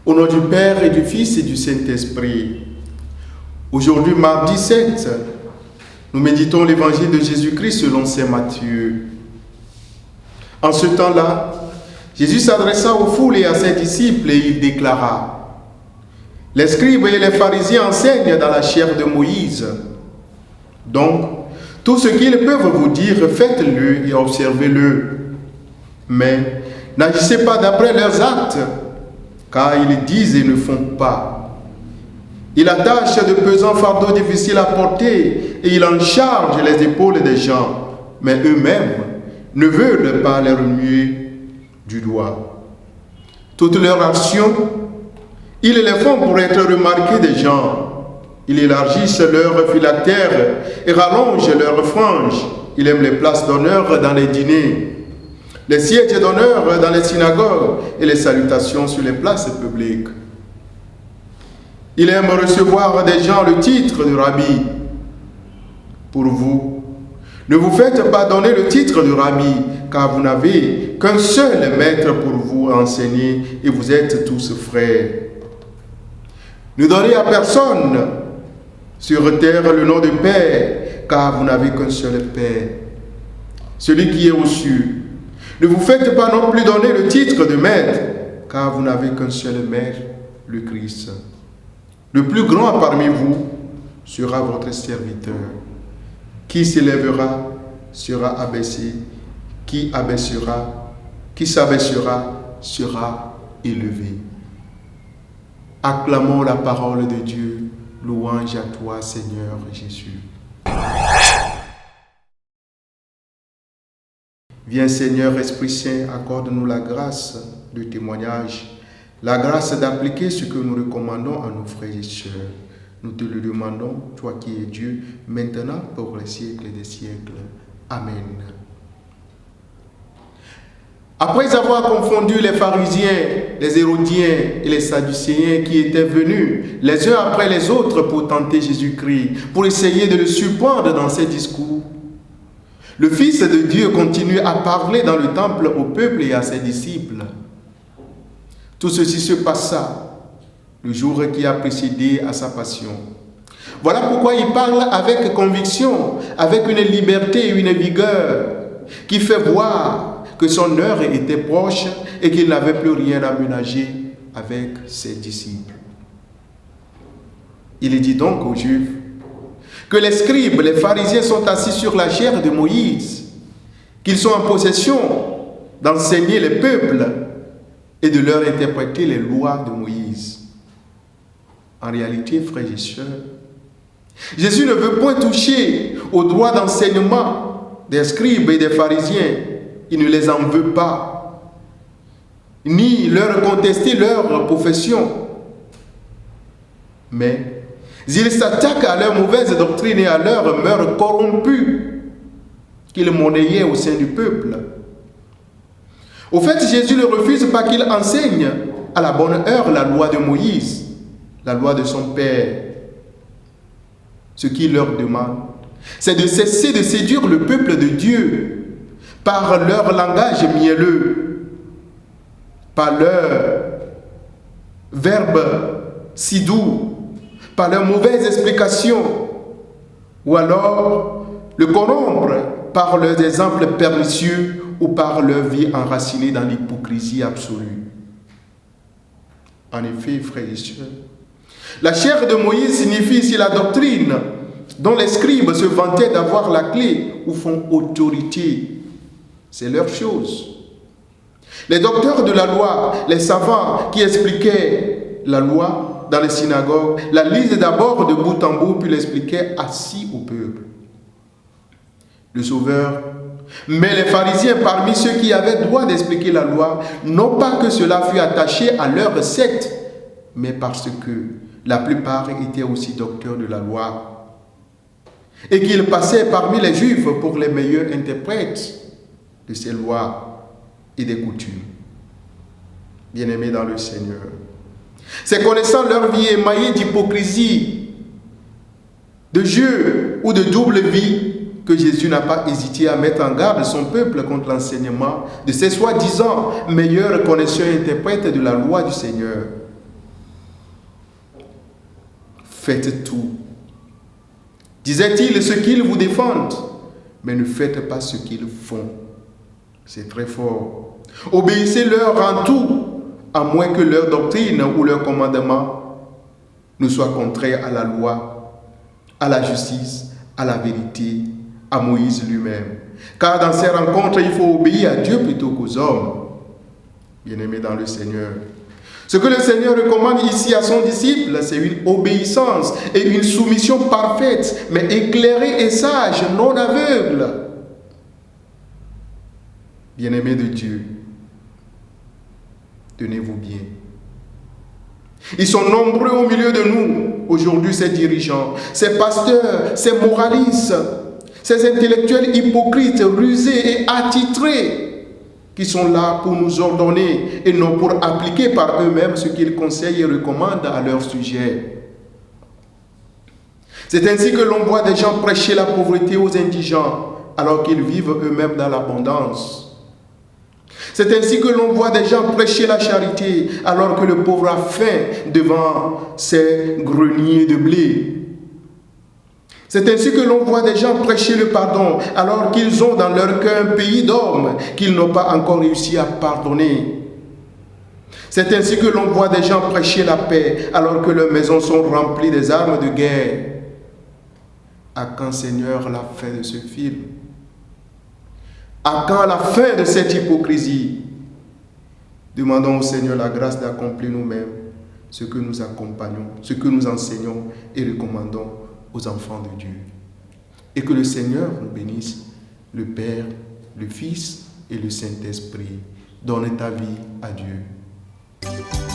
Au nom du Père et du Fils et du Saint-Esprit. Aujourd'hui, mardi 7, nous méditons l'évangile de Jésus-Christ selon saint Matthieu. En ce temps-là, Jésus s'adressa aux foules et à ses disciples et il déclara: les scribes et les pharisiens enseignent dans la chair de Moïse. Donc, tout ce qu'ils peuvent vous dire, faites-le et observez-le. Mais n'agissez pas d'après leurs actes, car ils disent et ne font pas. Ils attachent de pesants fardeaux difficiles à porter et ils en chargent les épaules des gens, mais eux-mêmes ne veulent pas les remuer du doigt. Toutes leurs actions, ils les font pour être remarqués des gens. Ils élargissent leurs phylactères et rallongent leurs franges. Ils aiment les places d'honneur dans les dîners, les sièges d'honneur dans les synagogues et les salutations sur les places publiques. Ils aiment recevoir des gens le titre de rabbi. Pour vous, ne vous faites pas donner le titre de rabbi, car vous n'avez qu'un seul maître pour vous enseigner et vous êtes tous frères. Ne donnez à personne sur terre le nom de Père, car vous n'avez qu'un seul Père, celui qui est aux cieux. Ne vous faites pas non plus donner le titre de maître, car vous n'avez qu'un seul maître, le Christ. Le plus grand parmi vous sera votre serviteur. Qui s'élèvera sera abaissé, qui s'abaissera sera élevé. Acclamons la parole de Dieu. Louange à toi, Seigneur Jésus. Viens, Seigneur Esprit Saint, accorde-nous la grâce de témoignage, la grâce d'appliquer ce que nous recommandons à nos frères et sœurs. Nous te le demandons, toi qui es Dieu, maintenant pour les siècles des siècles. Amen. Après avoir confondu les pharisiens, les hérodiens et les sadducéens qui étaient venus les uns après les autres pour tenter Jésus-Christ, pour essayer de le surprendre dans ses discours, le Fils de Dieu continue à parler dans le temple au peuple et à ses disciples. Tout ceci se passa le jour qui a précédé à sa passion. Voilà pourquoi il parle avec conviction, avec une liberté et une vigueur qui fait voir que son heure était proche et qu'il n'avait plus rien à ménager avec ses disciples. Il dit donc aux Juifs que les scribes, les pharisiens sont assis sur la chair de Moïse, qu'ils sont en possession d'enseigner les peuples et de leur interpréter les lois de Moïse. En réalité, frères et sœurs, Jésus ne veut point toucher aux droits d'enseignement des scribes et des pharisiens. Il ne les en veut pas, ni leur contester leur profession. Mais il s'attaque à leur mauvaise doctrine et à leur mœurs corrompues qu'ils monnayaient au sein du peuple. Au fait, Jésus ne refuse pas qu'il enseigne à la bonne heure la loi de Moïse, la loi de son Père. Ce qu'il leur demande, c'est de cesser de séduire le peuple de Dieu par leur langage mielleux, par leur verbe si doux, par leurs mauvaises explications, ou alors le corrompre par leurs exemples pernicieux ou par leur vie enracinée dans l'hypocrisie absolue. En effet, frères et sœurs, la chair de Moïse signifie ici la doctrine dont les scribes se vantaient d'avoir la clé ou font autorité. C'est leur chose. Les docteurs de la loi, les savants qui expliquaient la loi dans les synagogues, la lisaient d'abord de bout en bout, puis l'expliquaient assis au peuple. Le Sauveur. Mais les pharisiens, parmi ceux qui avaient droit d'expliquer la loi, non pas que cela fût attaché à leur secte, mais parce que la plupart étaient aussi docteurs de la loi, et qu'ils passaient parmi les Juifs pour les meilleurs interprètes de ces lois et des coutumes. Bien-aimés dans le Seigneur, c'est connaissant leur vie émaillée d'hypocrisie, de jeu ou de double vie que Jésus n'a pas hésité à mettre en garde son peuple contre l'enseignement de ces soi-disant meilleurs connaisseurs et interprètes de la loi du Seigneur. faites tout. Disait-il, ce qu'ils vous défendent, mais ne faites pas ce qu'ils font. C'est très fort. Obéissez-leur en tout, à moins que leur doctrine ou leur commandement ne soient contraires à la loi, à la justice, à la vérité, à Moïse lui-même. Car dans ces rencontres, il faut obéir à Dieu plutôt qu'aux hommes. Bien-aimés dans le Seigneur. Ce que le Seigneur recommande ici à son disciple, c'est une obéissance et une soumission parfaite, mais éclairée et sage, non aveugle. Bien-aimés de Dieu, tenez-vous bien. Ils sont nombreux au milieu de nous, aujourd'hui, ces dirigeants, ces pasteurs, ces moralistes, ces intellectuels hypocrites, rusés et attitrés, qui sont là pour nous ordonner et non pour appliquer par eux-mêmes ce qu'ils conseillent et recommandent à leur sujet. C'est ainsi que l'on voit des gens prêcher la pauvreté aux indigents alors qu'ils vivent eux-mêmes dans l'abondance. C'est ainsi que l'on voit des gens prêcher la charité alors que le pauvre a faim devant ses greniers de blé. C'est ainsi que l'on voit des gens prêcher le pardon alors qu'ils ont dans leur cœur un pays d'hommes qu'ils n'ont pas encore réussi à pardonner. C'est ainsi que l'on voit des gens prêcher la paix alors que leurs maisons sont remplies des armes de guerre. À quand, Seigneur, la fin de ce film? À quand la fin de cette hypocrisie? Demandons au Seigneur la grâce d'accomplir nous-mêmes ce que nous accompagnons, ce que nous enseignons et recommandons aux enfants de Dieu. Et que le Seigneur nous bénisse, le Père, le Fils et le Saint-Esprit. Donne ta vie à Dieu.